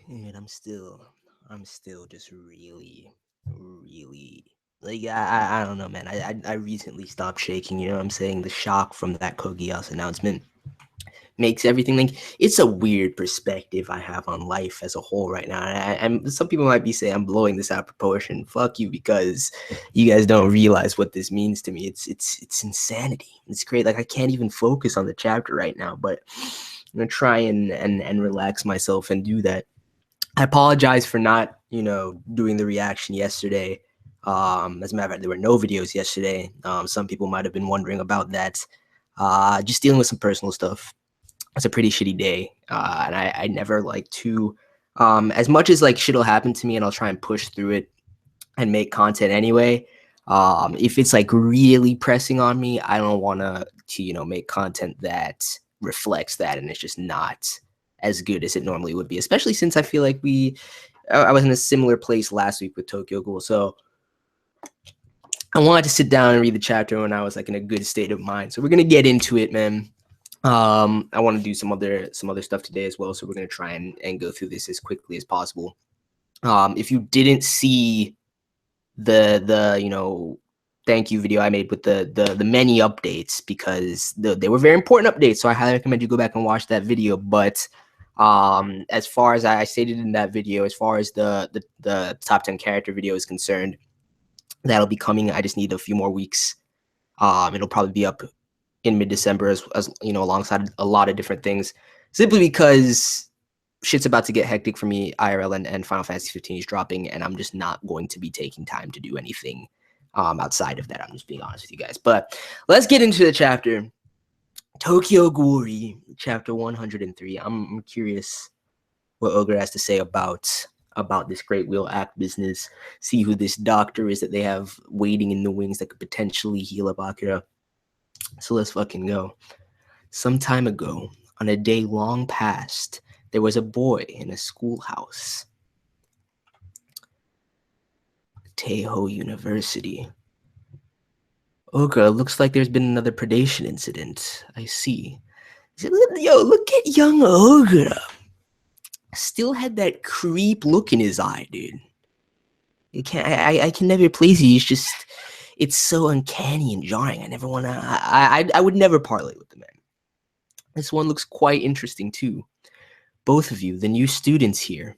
And I'm still just really like I don't know, man. I recently stopped shaking. You know what I'm saying? The shock from that Kogias announcement makes everything like it's a weird perspective I have on life as a whole right now. And some people might be saying I'm blowing this out of proportion. Fuck you, because you guys don't realize what this means to me. It's insanity. It's great. Like I can't even focus on the chapter right now, but I'm gonna try and relax myself and do that. I apologize for not, doing the reaction yesterday. As a matter of fact, there were no videos yesterday. Some people might have been wondering about that. Just dealing with some personal stuff. It's a pretty shitty day, and I never like to, as much as like shit'll happen to me, and I'll try and push through it and make content anyway. If it's like really pressing on me, I don't want to make content that reflects that, and it's just not as good as it normally would be. Especially since I feel like I was in a similar place last week with Tokyo Ghoul, so I wanted to sit down and read the chapter when I was like in a good state of mind. So we're gonna get into it, man. I want to do some other stuff today as well, so we're gonna try and go through this as quickly as possible. If you didn't see the thank you video I made with the many updates, because they were very important updates, so I highly recommend you go back and watch that video. But as far as I stated in that video, as far as the top 10 character video is concerned, that'll be coming. I just need a few more weeks. It'll probably be up in mid-December, as alongside a lot of different things, simply because shit's about to get hectic for me. IRL and Final Fantasy 15 is dropping, and I'm just not going to be taking time to do anything outside of that. I'm just being honest with you guys. But let's get into the chapter. Tokyo Ghoul, chapter 103. I'm curious what Ogre has to say about this Great Wheel Act business. See who this doctor is that they have waiting in the wings that could potentially heal up Akira. So let's fucking go. Some time ago, on a day long past, there was a boy in a schoolhouse. Teiho University. Ogre, looks like there's been another predation incident. I see. Yo, look at young Ogre. Still had that creep look in his eye, dude. You can't. I can never please you. It's so uncanny and jarring. I never wanna. I would never parlay with the man. This one looks quite interesting too. Both of you, the new students here.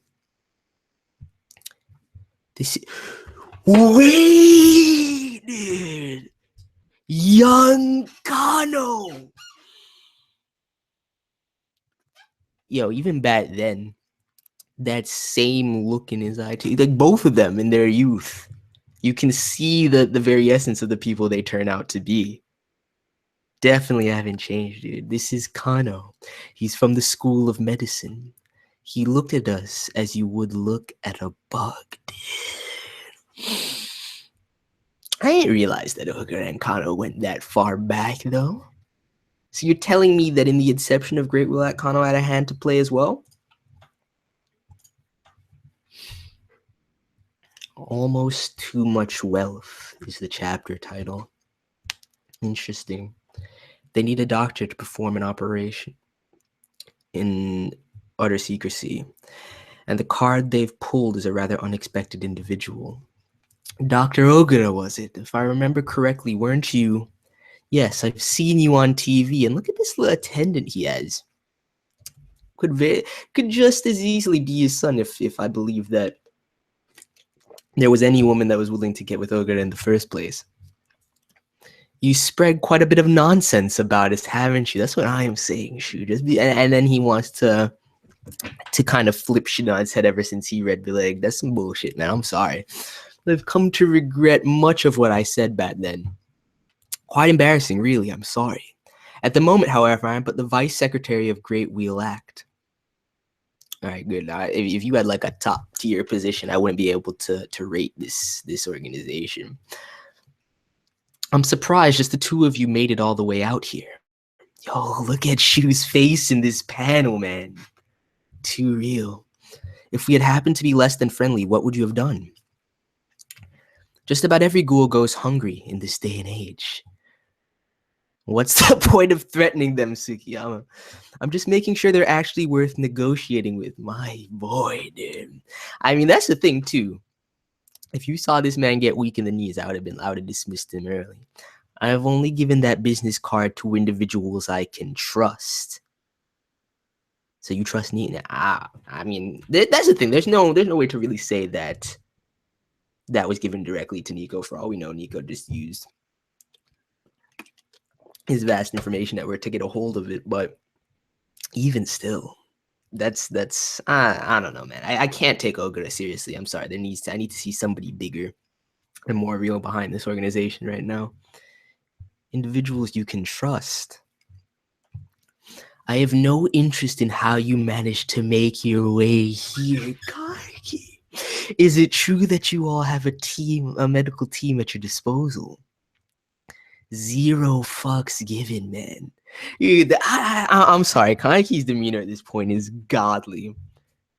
Wait, dude. Young Kano. Yo, even back then, that same look in his eye too. Like both of them in their youth, you can see the very essence of the people they turn out to be. Definitely haven't changed, dude. This is Kano. He's from the School of Medicine. He looked at us as you would look at a bug, dude. I didn't realize that Ogre and Kano went that far back, though. So you're telling me that in the inception of Great Wheel Act, Kano had a hand to play as well? Almost Too Much Wealth is the chapter title. Interesting. They need a doctor to perform an operation in utter secrecy, and the card they've pulled is a rather unexpected individual. Dr. Ogura, was it? If I remember correctly, weren't you? Yes, I've seen you on TV, and look at this little attendant he has. Could just as easily be his son if I believe that there was any woman that was willing to get with Ogura in the first place. You spread quite a bit of nonsense about us, haven't you? That's what I am saying, Shu. And then he wants to kind of flip shit on his head ever since he read Beleg. That's some bullshit, man. I'm sorry. I've come to regret much of what I said back then. Quite embarrassing, really. I'm sorry. At the moment, however, I am but the Vice Secretary of Great Wheel Act. All right, good. If you had like a top tier position, I wouldn't be able to rate this organization. I'm surprised just the two of you made it all the way out here. Yo, look at Shu's face in this panel, man. Too real. If we had happened to be less than friendly, what would you have done? Just about every ghoul goes hungry in this day and age. What's the point of threatening them, Tsukiyama? I'm just making sure they're actually worth negotiating with. My boy, dude. I mean, that's the thing, too. If you saw this man get weak in the knees, I would have dismissed him early. I have only given that business card to individuals I can trust. So you trust Nina? I mean, that's the thing. There's no way to really say that was given directly to Nico. For all we know, Nico just used his vast information network to get a hold of it. But even still, that's I don't know, man. I can't take Ogura seriously. I'm sorry. I need to see somebody bigger and more real behind this organization right now. Individuals you can trust. I have no interest in how you managed to make your way here, Karki. Is it true that you all have a medical team at your disposal? Zero fucks given, man. Dude, I'm sorry, Kaneki's demeanor at this point is godly.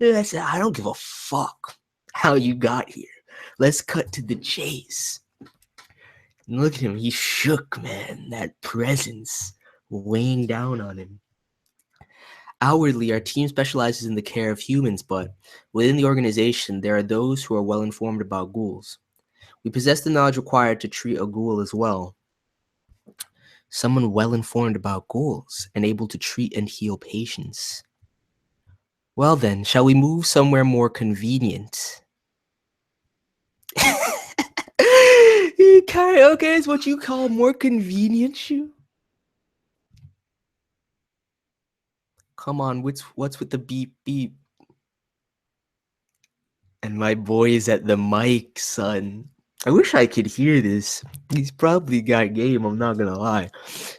I don't give a fuck how you got here. Let's cut to the chase. And look at him, he's shook, man. That presence weighing down on him. Outwardly, our team specializes in the care of humans, but within the organization, there are those who are well informed about ghouls. We possess the knowledge required to treat a ghoul as well. Someone well informed about ghouls and able to treat and heal patients. Well then, shall we move somewhere more convenient? Karaoke is what you call more convenient, Shu? Come on, what's with the beep beep? And my boy is at the mic, son. I wish I could hear this. He's probably got game, I'm not gonna lie.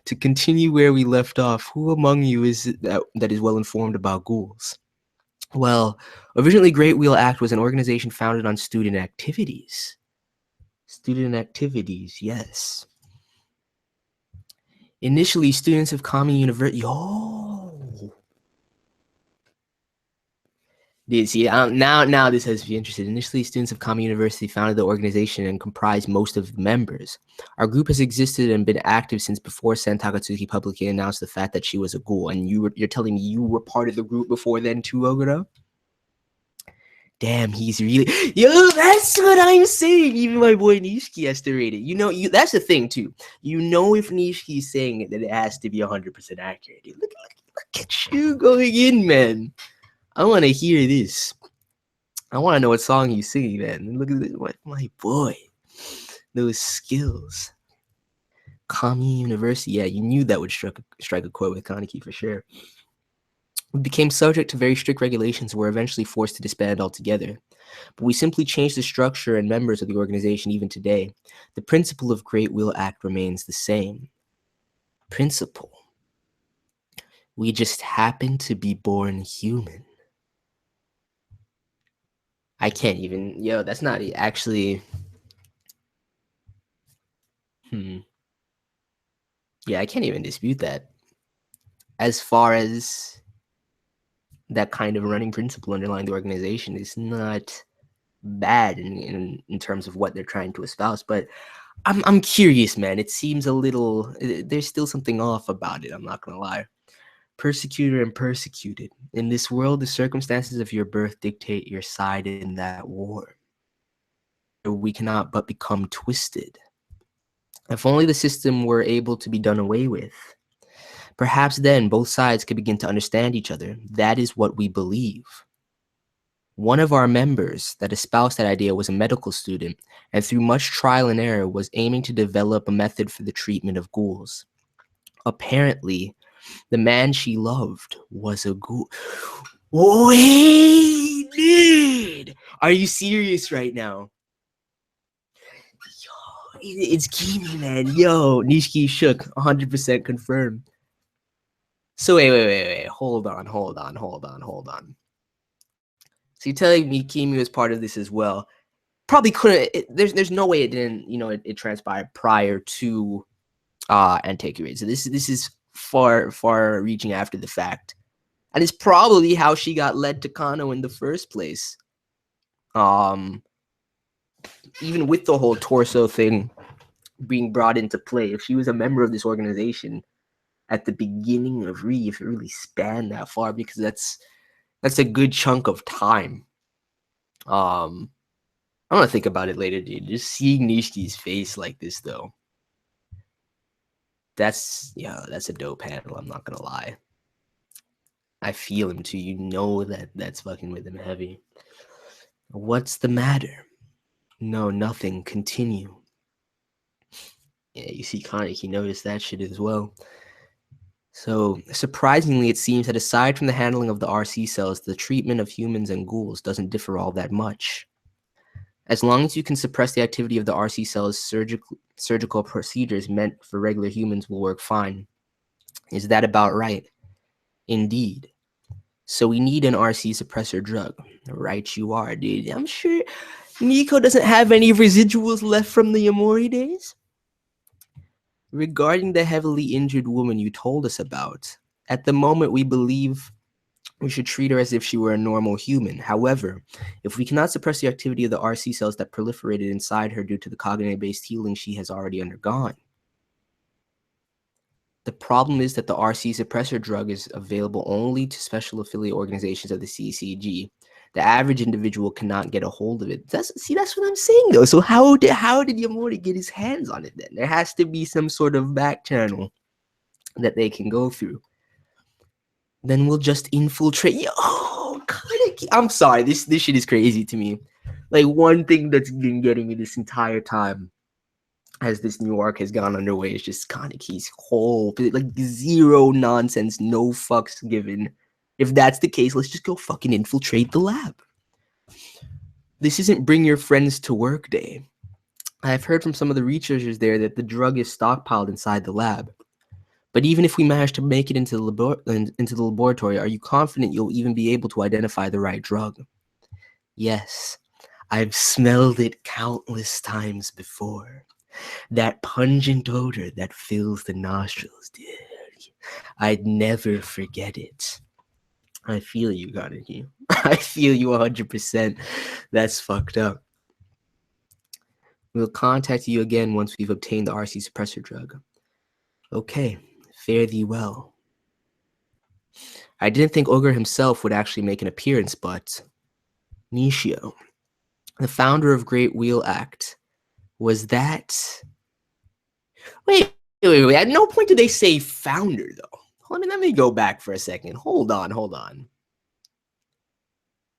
To continue where we left off, who among you is it that is well informed about ghouls? Well, originally Great Wheel Act was an organization founded on student activities. Student activities, yes. Initially, students of Kami University. Dude, see, now this has to be interesting. Initially, students of Kami University founded the organization and comprised most of the members. Our group has existed and been active since before Sen Takatsuki publicly announced the fact that she was a ghoul. And you're telling me you were part of the group before then too, Ogura? Damn, he's really... Yo, that's what I'm saying. Even my boy Nishiki has to rate it. You know, that's the thing, too. You know if Nishiki's saying it, then it has to be 100% accurate. Dude, look at you going in, man. I want to hear this. I want to know what song he's singing, man. Look at this, my boy. Those skills. Kami University. Yeah, you knew that would strike a chord with Kaneki for sure. We became subject to very strict regulations and were eventually forced to disband altogether. But we simply changed the structure and members of the organization even today. The principle of Great Wheel Act remains the same. Principle. We just happen to be born human. I can't even, that's not actually, yeah, I can't even dispute that. As far as that kind of running principle underlying the organization is not bad in terms of what they're trying to espouse, but I'm curious, man. It seems a little, there's still something off about it, I'm not gonna lie. Persecutor and persecuted. In this world, the circumstances of your birth dictate your side in that war. We cannot but become twisted. If only the system were able to be done away with. Perhaps then both sides could begin to understand each other. That is what we believe. One of our members that espoused that idea was a medical student, and through much trial and error was aiming to develop a method for the treatment of ghouls. Apparently, the man she loved was a ghoul. Wait, dude! Are you serious right now? Yo, it's Kimi, man. Yo, Nishiki shook. 100% confirmed. So wait. Hold on. So you're telling me Kimi was part of this as well? Probably couldn't. There's no way it didn't. It transpired prior to Antiquity. So this is far reaching after the fact, and it's probably how she got led to Kano in the first place. Even with the whole torso thing, being brought into play. If she was a member of this organization at the beginning of Re, if it really spanned that far, because that's a good chunk of time. I'm gonna think about it later, dude. Just seeing Nishiki's face like this, though, that's a dope handle. I'm not gonna lie. I feel him too. You know that's fucking with him heavy. What's the matter? No, nothing. Continue. Yeah, you see Kaneki noticed that shit as well. So, surprisingly, it seems that aside from the handling of the RC cells, the treatment of humans and ghouls doesn't differ all that much. As long as you can suppress the activity of the RC cells, surgical procedures meant for regular humans will work fine. Is that about right? Indeed. So we need an RC suppressor drug. Right you are, dude. I'm sure Nico doesn't have any residuals left from the Amori days. Regarding the heavily injured woman you told us about, at the moment we believe we should treat her as if she were a normal human. However, if we cannot suppress the activity of the RC cells that proliferated inside her due to the cognitive-based healing she has already undergone, the problem is that the RC suppressor drug is available only to special affiliate organizations of the CCG. The average individual cannot get a hold of it. That's what I'm saying, though. So how did Yamori get his hands on it then? There has to be some sort of back channel that they can go through. Then we'll just infiltrate. Yo, I'm sorry. This shit is crazy to me. Like, one thing that's been getting me this entire time as this new arc has gone underway is just Kaneki's whole, like, zero nonsense, no fucks given. If that's the case, let's just go fucking infiltrate the lab. This isn't bring your friends to work day. I've heard from some of the researchers there that the drug is stockpiled inside the lab. But even if we manage to make it into the laboratory, are you confident you'll even be able to identify the right drug? Yes, I've smelled it countless times before. That pungent odor that fills the nostrils, dude. I'd never forget it. I feel you, Kaneki. I feel you 100%. That's fucked up. We'll contact you again once we've obtained the RC suppressor drug. Okay, fare thee well. I didn't think Ogre himself would actually make an appearance, but Nishio, the founder of Great Wheel Act, was that... Wait. At no point did they say founder, though. Let me go back for a second. Hold on.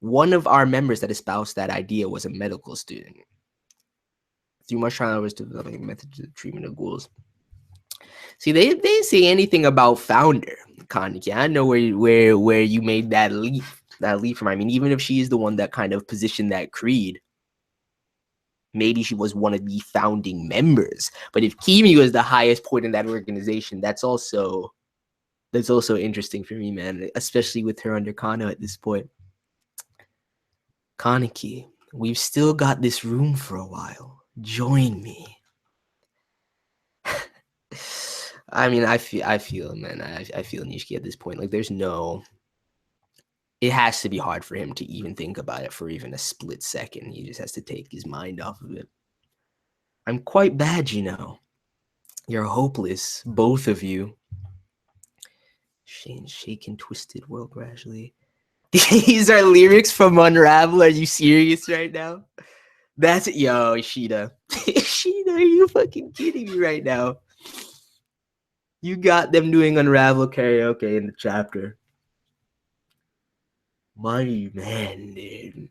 One of our members that espoused that idea was a medical student. Through much trial, I was developing a method to the treatment of ghouls. See, they didn't say anything about founder, Kaneki. I know where you made that leap from. I mean, even if she is the one that kind of positioned that creed, maybe she was one of the founding members. But if Kimi was the highest point in that organization, that's also interesting for me, man, especially with her under Kano at this point. Kaneki, we've still got this room for a while. Join me. I mean, I feel, man. I feel Nishiki at this point. Like, it has to be hard for him to even think about it for even a split second. He just has to take his mind off of it. I'm quite bad, you know. You're hopeless, both of you. Shaken, twisted world gradually. These are lyrics from Unravel. Are you serious right now? That's it. Yo, Ishida. Ishida, are you fucking kidding me right now? You got them doing Unravel karaoke in the chapter. My man, dude.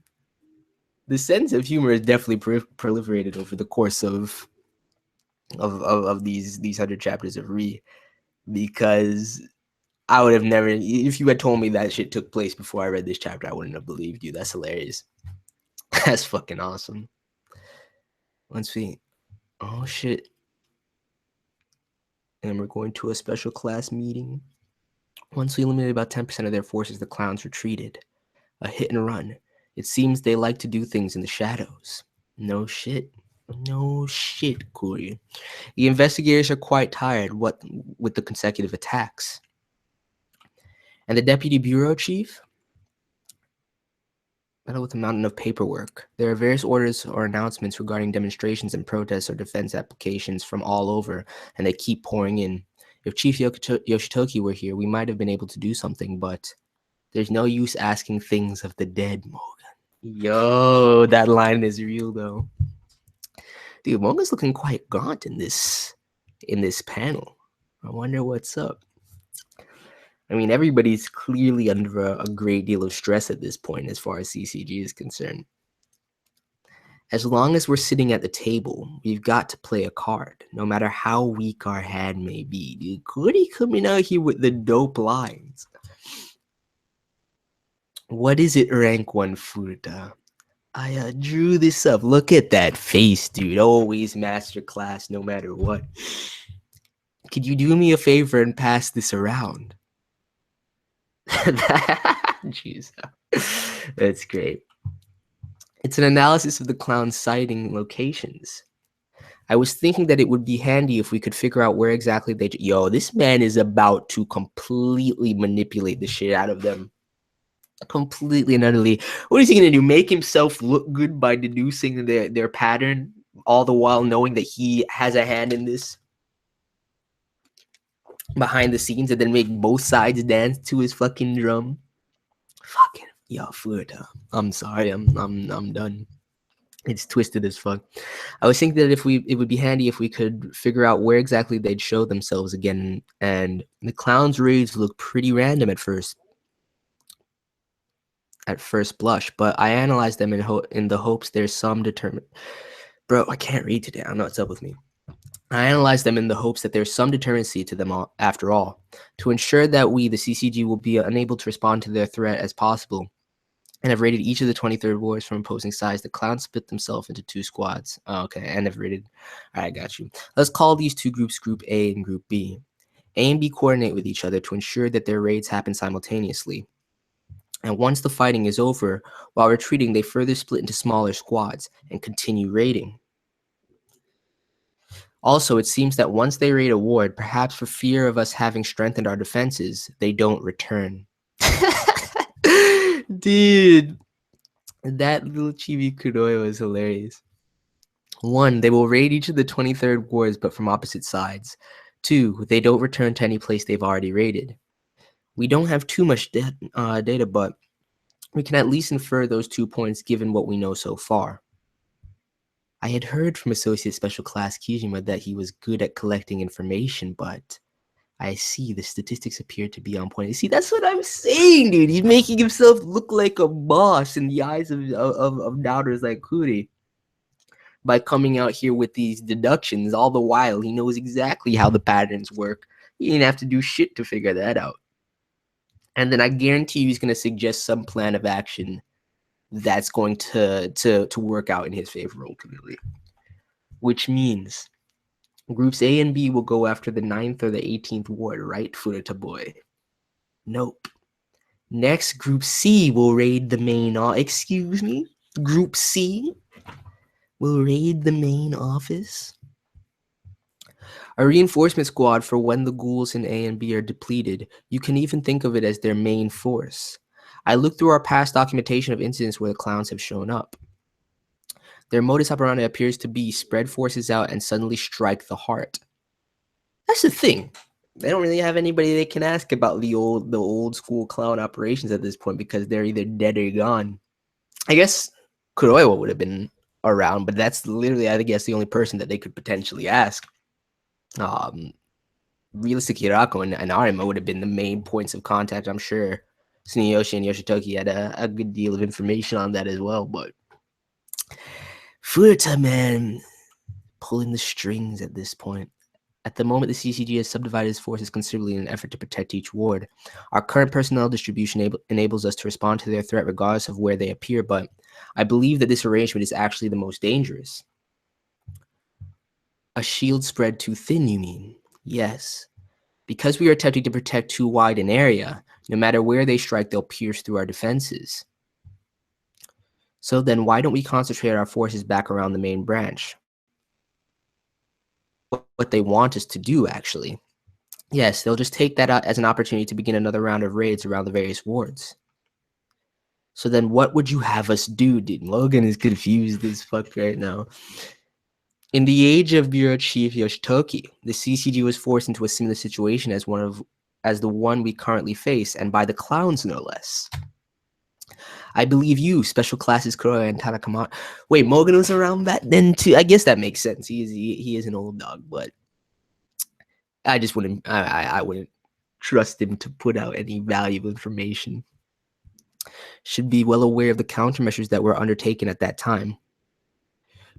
The sense of humor is definitely proliferated over the course of these 100 chapters of Re, because I would have never, if you had told me that shit took place before I read this chapter, I wouldn't have believed you. That's hilarious. That's fucking awesome. Oh shit. And we're going to a special class meeting. Once we eliminated about 10% of their forces, the clowns retreated. A hit and run. It seems they like to do things in the shadows. No shit, Kuri. The investigators are quite tired with the consecutive attacks. And the deputy bureau chief? Battle with a mountain of paperwork. There are various orders or announcements regarding demonstrations and protests or defense applications from all over, and they keep pouring in. If Chief Yoshitoki were here, we might have been able to do something, but there's no use asking things of the dead, Morgan. Yo, that line is real though. Dude, Morgan's looking quite gaunt in this panel. I wonder what's up. I mean, everybody's clearly under a great deal of stress at this point as far as CCG is concerned. As long as we're sitting at the table, we've got to play a card, no matter how weak our hand may be. Dude, Cody coming out here with the dope lines. What is it, rank 1 Furuta? I drew this up. Look at that face, dude. Always masterclass, no matter what. Could you do me a favor and pass this around? Jeez, that's great. It's an analysis of the clown's sighting locations. I was thinking that it would be handy if we could figure out where exactly they... Yo, this man is about to completely manipulate the shit out of them. Completely and utterly. What is he going to do? Make himself look good by deducing their pattern, all the while knowing that he has a hand in this behind the scenes, and then make both sides dance to his fucking drum? Fucking... Yo, Furuta. I'm sorry. I'm done. It's twisted as fuck. I was thinking that it would be handy if we could figure out where exactly they'd show themselves again. And the clown's raids look pretty random at first blush, but I analyzed them in the hopes there's some determined... Bro, I can't read today. I don't know what's up with me. I analyzed them in the hopes that there's some deterrency to them after all, to ensure that we, the CCG, will be unable to respond to their threat as possible. And have rated each of the 23rd wards from opposing sides. The clowns split themselves into 2 squads. Oh, okay, and have rated... All right, got you. Let's call these 2 groups Group A and Group B. A and B coordinate with each other to ensure that their raids happen simultaneously. And once the fighting is over, while retreating, they further split into smaller squads and continue raiding. Also, it seems that once they raid a ward, perhaps for fear of us having strengthened our defenses, they don't return. Dude, that little chibi Kudoyo is hilarious. 1, they will raid each of the 23rd wards, but from opposite sides. 2, they don't return to any place they've already raided. We don't have too much data, but we can at least infer those 2 points given what we know so far. I had heard from Associate Special Class Kijima that he was good at collecting information, but I see the statistics appear to be on point. You see, that's what I'm saying, dude. He's making himself look like a boss in the eyes of doubters like Kuri by coming out here with these deductions. All the while, he knows exactly how the patterns work. He didn't have to do shit to figure that out. And then I guarantee you he's going to suggest some plan of action that's going to work out in his favor ultimately. Which means Groups A and B will go after the 9th or the 18th ward, right, Furuta boy? Nope. Next, Group C will raid the main... Excuse me? Group C will raid the main office? A reinforcement squad for when the ghouls in A and B are depleted. You can even think of it as their main force. I looked through our past documentation of incidents where the clowns have shown up. Their modus operandi appears to be spread forces out and suddenly strike the heart. That's the thing. They don't really have anybody they can ask about the old school clown operations at this point because they're either dead or gone. I guess Kuroiwa would have been around, but that's literally, I guess, the only person that they could potentially ask. Realistic Hirako and Arima would have been the main points of contact. I'm sure Tsuneyoshi and Yoshitoki had a good deal of information on that as well, but Furuta, man, pulling the strings at this point. At the moment, the CCG has subdivided its forces considerably in an effort to protect each ward. Our current personnel distribution enables us to respond to their threat regardless of where they appear, but I believe that this arrangement is actually the most dangerous. A shield spread too thin, you mean? Yes. Because we are attempting to protect too wide an area, no matter where they strike, they'll pierce through our defenses. So then why don't we concentrate our forces back around the main branch? What they want us to do, actually. Yes, they'll just take that out as an opportunity to begin another round of raids around the various wards. So then what would you have us do, dude? Logan is confused as fuck right now. In the age of Bureau Chief Yoshitoki, the CCG was forced into a similar situation as the one we currently face, and by the clowns no less. I believe you, Special Classes Kuroya and Tanakamata. Wait, Mogan was around back then too. I guess that makes sense. He is an old dog, but I just wouldn't I wouldn't trust him to put out any valuable information. Should be well aware of the countermeasures that were undertaken at that time.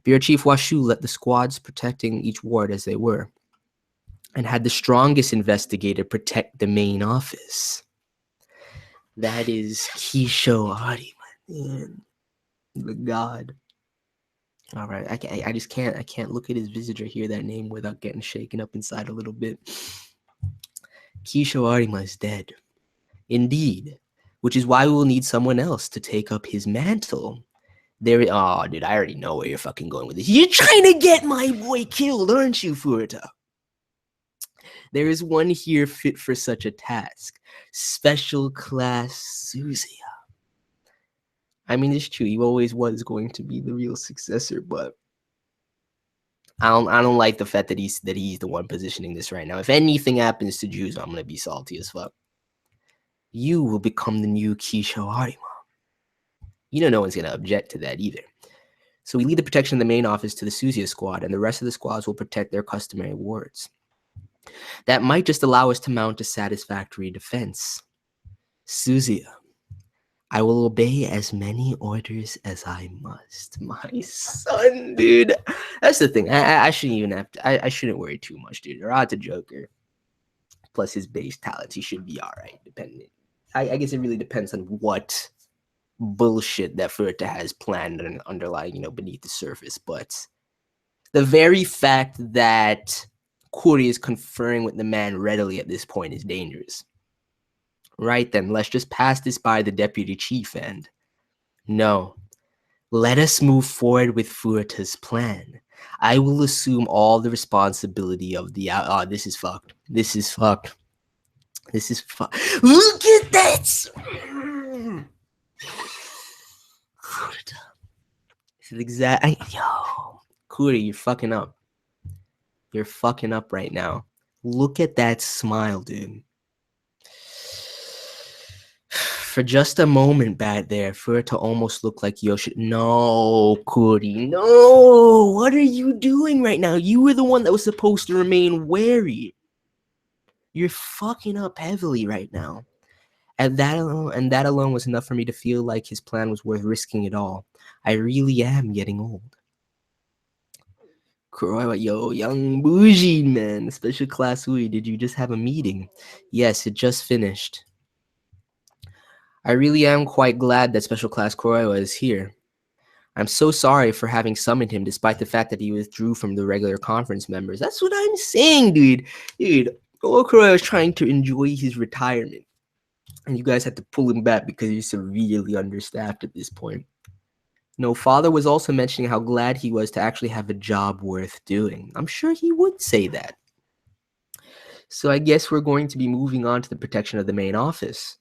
Bureau Chief Washu let the squads protecting each ward as they were, and had the strongest investigator protect the main office. That is Kisho Arima, man. The god. All right, I just can't look at his visitor, hear that name without getting shaken up inside a little bit. Kisho Arima is dead. Indeed. Which is why we will need someone else to take up his mantle. Oh, dude, I already know where you're fucking going with this. You're trying to get my boy killed, aren't you, Furuta? There is one here fit for such a task. Special Class Suzuya. I mean, it's true. He always was going to be the real successor, but I don't like the fact that he's the one positioning this right now. If anything happens to Juzo, I'm gonna be salty as fuck. You will become the new Kisho Arima. You know no one's gonna object to that either. So we leave the protection of the main office to the Suzuya squad, and the rest of the squads will protect their customary wards. That might just allow us to mount a satisfactory defense. Suzuya, I will obey as many orders as I must. My son, dude. That's the thing. I shouldn't even have to. I shouldn't worry too much, dude. Rata Joker, plus his base talents, he should be all right. Depending, I guess it really depends on what bullshit that Furuta has planned and underlying, beneath the surface. But the very fact that Kuri is conferring with the man readily at this point is dangerous. Right then, let's just pass this by the deputy chief and no, let us move forward with Furuta's plan. I will assume all the responsibility of the this is fucked. This is fucked. This is fucked. Look at that! Furuta. This is exactly. Yo, Kuri, you're fucking up. You're fucking up right now. Look at that smile, dude. For just a moment back there, for it to almost look like Yoshi. No, Kuri, no! What are you doing right now? You were the one that was supposed to remain wary. You're fucking up heavily right now. And that alone was enough for me to feel like his plan was worth risking it all. I really am getting old. Yo, young bougie man, Special Class Ui, did you just have a meeting? Yes, it just finished. I really am quite glad that Special Class Kuroiwa is here. I'm so sorry for having summoned him despite the fact that he withdrew from the regular conference members. That's what I'm saying, dude. Dude, Kuroiwa is trying to enjoy his retirement. And you guys had to pull him back because he's severely understaffed at this point. No, Father was also mentioning how glad he was to actually have a job worth doing. I'm sure he would say that. So I guess we're going to be moving on to the protection of the main office.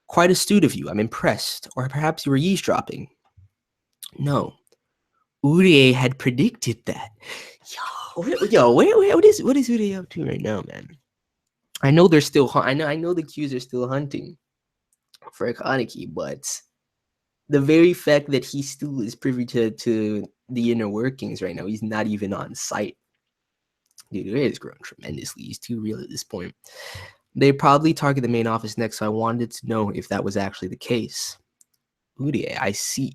Quite astute of you. I'm impressed. Or perhaps you were eavesdropping. No. Urie had predicted that. What is Urie up to right now, man? I know they're still. I know the Qs are still hunting for Kaneki, but the very fact that he still is privy to the inner workings right now, he's not even on site. Dude, Urie has grown tremendously. He's too real at this point. They probably target the main office next, so I wanted to know if that was actually the case. Urie, I see.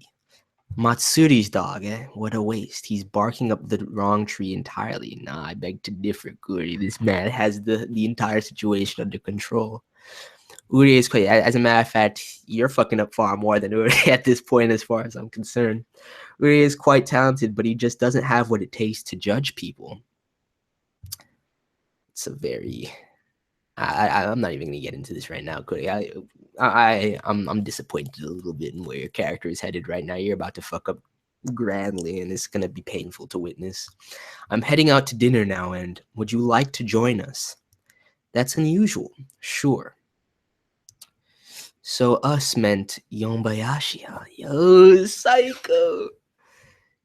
Matsuri's dog, eh? What a waste. He's barking up the wrong tree entirely. Nah, I beg to differ, Uri. This man has the entire situation under control. Uri is quite, as a matter of fact, you're fucking up far more than Uri at this point as far as I'm concerned. Uri is quite talented, but he just doesn't have what it takes to judge people. It's a very... I'm not even gonna get into this right now, Cody. I'm disappointed a little bit in where your character is headed right now. You're about to fuck up grandly, and it's gonna be painful to witness. I'm heading out to dinner now, and would you like to join us? That's unusual, sure. So us meant Yombayashi, huh? Yo, psycho.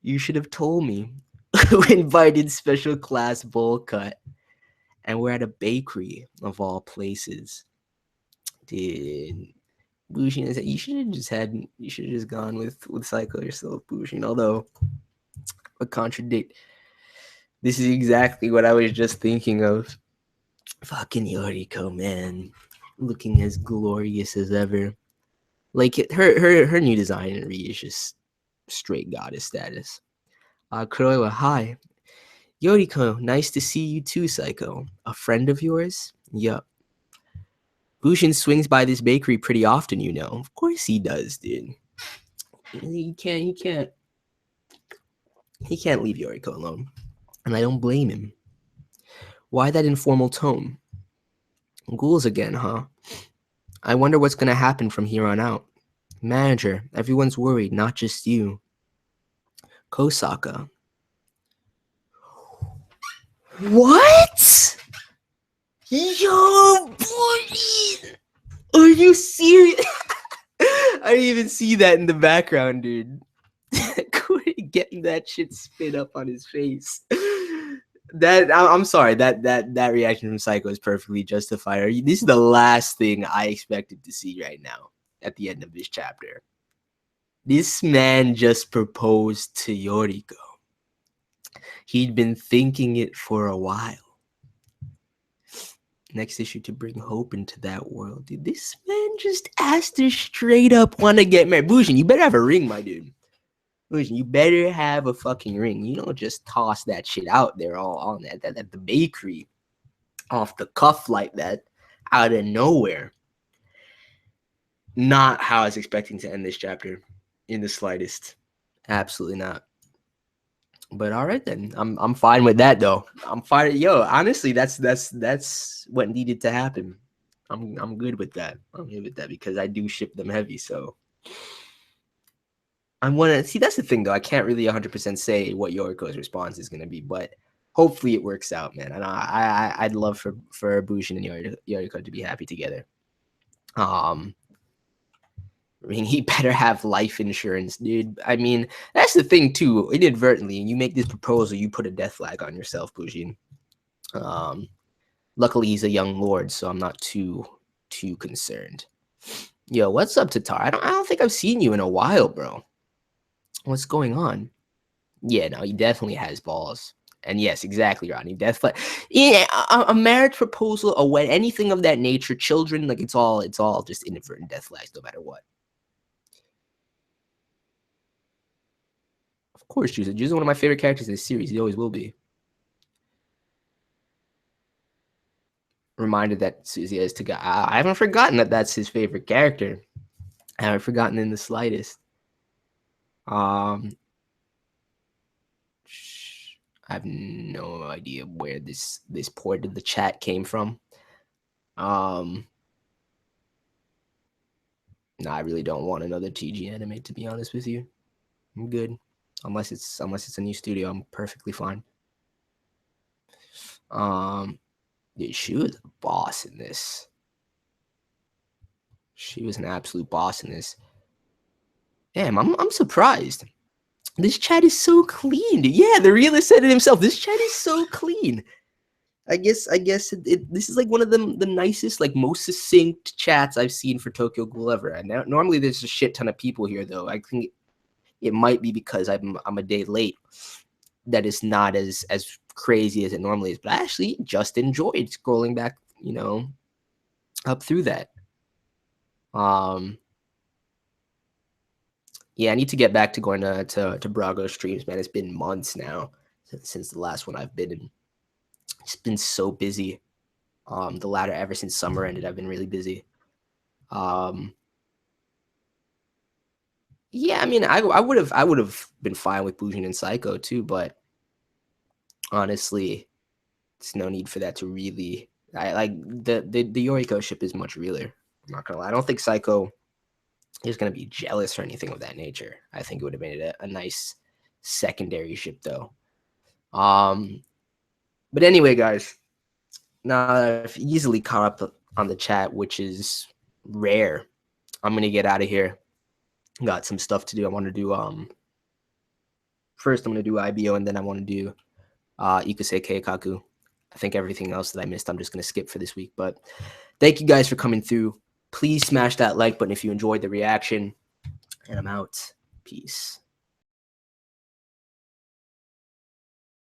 You should have told me. We invited special class bowl cut. And we're at a bakery of all places. Dude. Bushin is you should have just gone with Psycho yourself, Bushin. Although a contradict. This is exactly what I was just thinking of. Fucking Yoriko, man. Looking as glorious as ever. Like her new design in Re is just straight goddess status. Kuroiwa, hi. Yoriko, nice to see you too, Psycho. A friend of yours? Yup. Bushin swings by this bakery pretty often, you know. Of course he does, dude. He can't leave Yoriko alone. And I don't blame him. Why that informal tone? Ghouls again, huh? I wonder what's gonna happen from here on out. Manager, everyone's worried, not just you. Kosaka. What? Yo, boy! Are you serious? I didn't even see that in the background, dude. Getting that shit spit up on his face. I'm sorry. That reaction from Psycho is perfectly justified. This is the last thing I expected to see right now at the end of this chapter. This man just proposed to Yoriko. He'd been thinking it for a while. Next issue to bring hope into that world. Dude, this man just asked her straight up want to get married. Bushin, you better have a ring, my dude. Bushin, you better have a fucking ring. You don't just toss that shit out there all on that at the bakery off the cuff like that out of nowhere. Not how I was expecting to end this chapter in the slightest. Absolutely not. But all right then, I'm fine with that though. I'm fine. Yo, honestly, that's what needed to happen. I'm good with that. I'm good with that because I do ship them heavy. So I want to see. That's the thing though. I can't really 100% say what Yoriko's response is gonna be, but hopefully it works out, man. And I'd love for Bushin and Yoriko to be happy together. I mean, he better have life insurance, dude. I mean, that's the thing too. Inadvertently, you make this proposal, you put a death flag on yourself, Bushin. Luckily, he's a young lord, so I'm not too concerned. Yo, what's up, Tatar? I don't think I've seen you in a while, bro. What's going on? Yeah, no, he definitely has balls. And yes, exactly, Rodney. Death flag. Yeah, a marriage proposal, a wed, anything of that nature, children, like it's all just inadvertent death flags, no matter what. Of course, Juice. Juice is one of my favorite characters in this series. He always will be. Reminded that Susie is to God. I haven't forgotten that that's his favorite character. I haven't forgotten in the slightest. I have no idea where this port of the chat came from. No, I really don't want another TG anime, to be honest with you. I'm good. Unless it's a new studio, I'm perfectly fine. Dude, she was a boss in this. She was an absolute boss in this. Damn, I'm surprised. This chat is so clean. Dude. Yeah, the realist said it himself. This chat is so clean. I guess this is like one of the nicest, like most succinct chats I've seen for Tokyo Ghoul ever. And normally there's a shit ton of people here, though. I think it might be because I'm a day late. That is not as crazy as it normally is. But I actually just enjoyed scrolling back, up through that. Yeah, I need to get back to going to Brago streams, man. It's been months now since the last one I've been in. It's been so busy. The latter ever since summer ended, I've been really busy. Yeah, I mean, I would have been fine with Bujin and Psycho too, but honestly, it's no need for that to really. I like the Yoriko ship is much realer. I'm not gonna lie. I don't think Psycho is gonna be jealous or anything of that nature. I think it would have made it a nice secondary ship though. But anyway, guys, now I've easily caught up on the chat, which is rare. I'm gonna get out of here. Got some stuff to do. I want to do first I'm gonna do IBO, and then I want to do Ikusei Keikaku. I think everything else that I missed, I'm just gonna skip for this week. But thank you guys for coming through. Please smash that like button if you enjoyed the reaction. And I'm out. Peace.